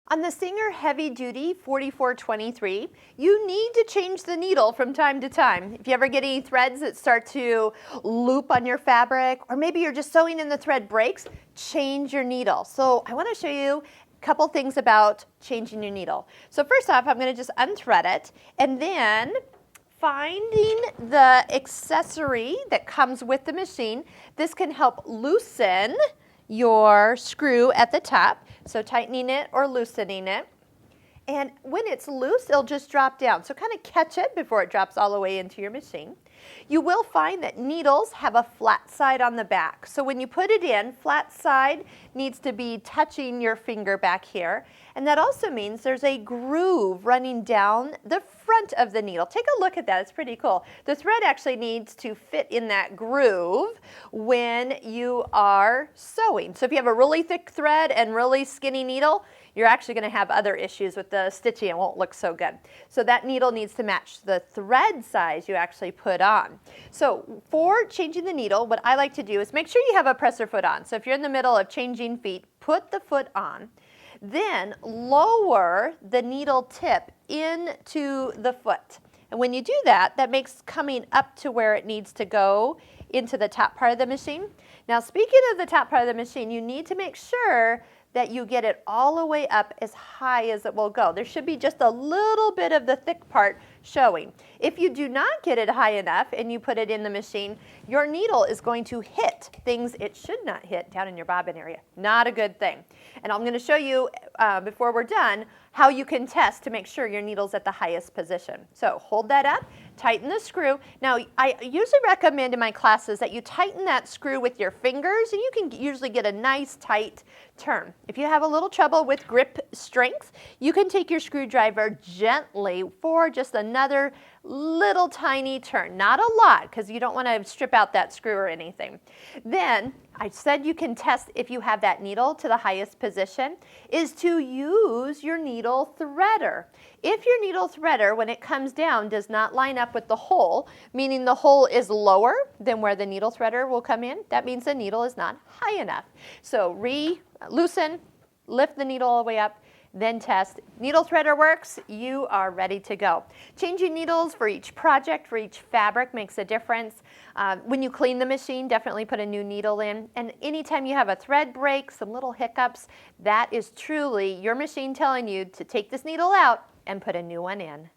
On the Singer Heavy Duty 4423, you need to change the needle from time to time. If you ever get any threads that start to loop on your fabric, or maybe you're just sewing and the thread breaks, change your needle. So I want to show you a couple things about changing your needle. So first off, I'm going to just unthread it, and then finding the accessory that comes with the machine. This can help loosen your screw at the top, so tightening it or loosening it. And when it's loose, it'll just drop down. So kind of catch it before it drops all the way into your machine. You will find that needles have a flat side on the back. So when you put it in, flat side needs to be touching your finger back here. And that also means there's a groove running down the front of the needle. Take a look at that, it's pretty cool. The thread actually needs to fit in that groove when you are sewing. So if you have a really thick thread and really skinny needle, you're actually going to have other issues with the stitching. It won't look so good. So that needle needs to match the thread size you actually put on. So for changing the needle, what I like to do is make sure you have a presser foot on. So if you're in the middle of changing feet, put the foot on. Then lower the needle tip into the foot. And when you do that, that makes coming up to where it needs to go into the top part of the machine. Now, speaking of the top part of the machine, you need to make sure that you get it all the way up as high as it will go. There should be just a little bit of the thick part showing. If you do not get it high enough and you put it in the machine, your needle is going to hit things it should not hit down in your bobbin area. Not a good thing. And I'm going to show you before we're done how you can test to make sure your needle's at the highest position. So hold that up, tighten the screw. Now I usually recommend in my classes that you tighten that screw with your fingers, and you can usually get a nice tight turn. If you have a little trouble with grip strength, you can take your screwdriver gently for just another little tiny turn. Not a lot, because you don't want to strip out that screw or anything. Then I said you can test if you have that needle to the highest position is to use your needle threader. If your needle threader, when it comes down, does not line up with the hole, meaning the hole is lower than where the needle threader will come in, that means the needle is not high enough. So loosen, lift the needle all the way up, then test. Needle threader works, you are ready to go. Changing needles for each project, for each fabric makes a difference. When you clean the machine, definitely put a new needle in. And anytime you have a thread break, some little hiccups, that is truly your machine telling you to take this needle out and put a new one in.